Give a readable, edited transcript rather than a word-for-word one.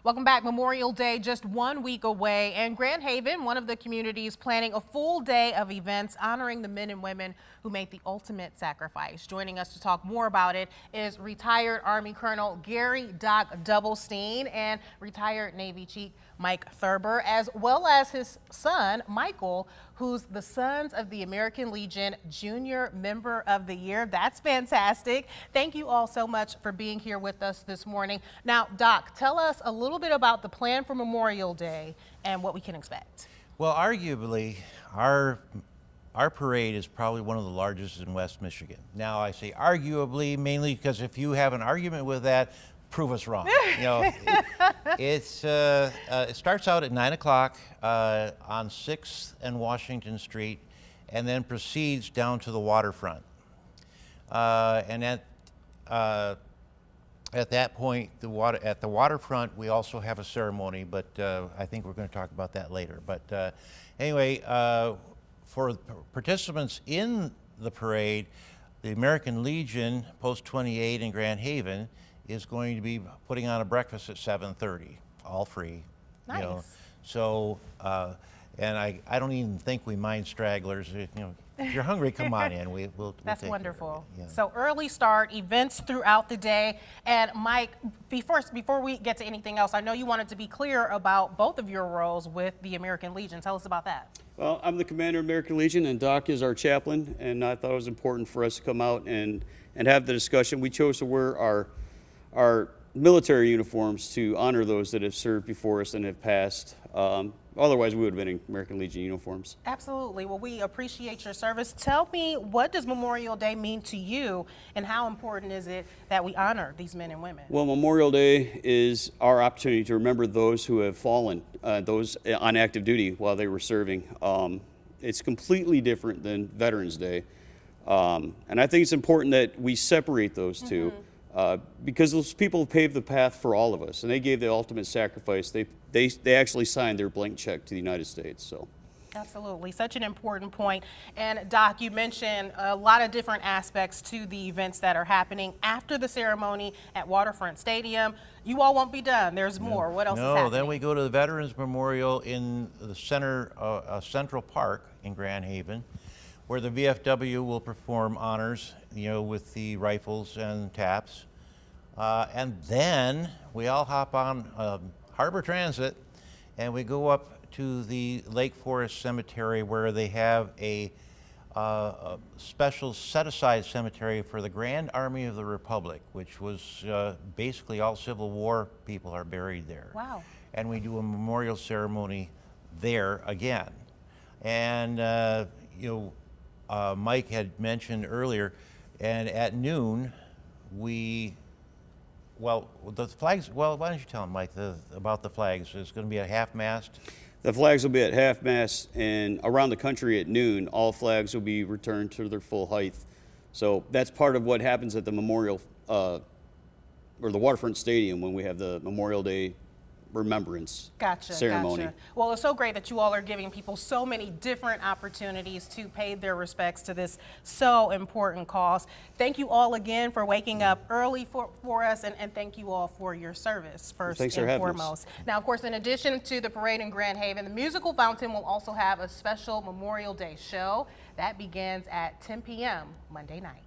Welcome back. Memorial Day just 1 week away, and Grand Haven, one of the communities, planning a full day of events honoring the men and women who made the ultimate sacrifice. Joining us to talk more about it is retired Army Colonel Gary Doc Doublestein and retired Navy Chief Mike Thurber, as well as his son Michael, who's the Sons of the American Legion Junior Member of the Year. That's fantastic. Thank you all so much for being here with us this morning. Now, Doc, tell us a little bit about the plan for Memorial Day and what we can expect. Well, arguably, our parade is probably one of the largest in West Michigan. Now, I say arguably mainly because if you have an argument with that, prove us wrong. You know, it starts out at 9 o'clock on 6th and Washington Street, and then proceeds down to the waterfront. And at that point, at the waterfront, we also have a ceremony, but I think we're going to talk about that later. But anyway, for participants in the parade, the American Legion Post 28 in Grand Haven is going to be putting on a breakfast at 7:30, all free. Nice. You know? So, and I don't even think we mind stragglers. You know, if you're hungry, come on in. We'll That's take wonderful. care of it. Yeah. So early start, events throughout the day. And Mike, before we get to anything else, I know you wanted to be clear about both of your roles with the American Legion. Tell us about that. Well, I'm the commander of American Legion, and Doc is our chaplain, and I thought it was important for us to come out and have the discussion. We chose to wear our military uniforms to honor those that have served before us and have passed. Otherwise, we would have been in American Legion uniforms. Absolutely. Well, we appreciate your service. Tell me, what does Memorial Day mean to you, and how important is it that we honor these men and women? Well, Memorial Day is our opportunity to remember those who have fallen, those on active duty while they were serving. It's completely different than Veterans Day. And I think it's important that we separate those two. Because those people paved the path for all of us, and they gave the ultimate sacrifice. They actually signed their blank check to the United States. So, absolutely, such an important point. And Doc, you mentioned a lot of different aspects to the events that are happening after the ceremony at Waterfront Stadium. You all won't be done. There's more. What else is happening? No, then we go to the Veterans Memorial in the Central Park in Grand Haven, where the VFW will perform honors, you know, with the rifles and taps. And then we all hop on Harbor Transit and we go up to the Lake Forest Cemetery, where they have a special set-aside cemetery for the Grand Army of the Republic, which was basically all Civil War people are buried there. Wow. And we do a memorial ceremony there again. And, you know, Mike had mentioned earlier, and at noon, the flags, well, why don't you tell them, Mike, about the flags? It's going to be a half-mast? the flags will be at half-mast, and around the country at noon, all flags will be returned to their full height. So that's part of what happens at the Memorial, or the Waterfront Stadium when we have the Memorial Day Remembrance ceremony. Gotcha. Well, it's so great that you all are giving people so many different opportunities to pay their respects to this so important cause. Thank you all again for waking up early for us, and thank you all for your service first and foremost. Now, of course, in addition to the parade in Grand Haven, the Musical Fountain will also have a special Memorial Day show that begins at 10 p.m. Monday night.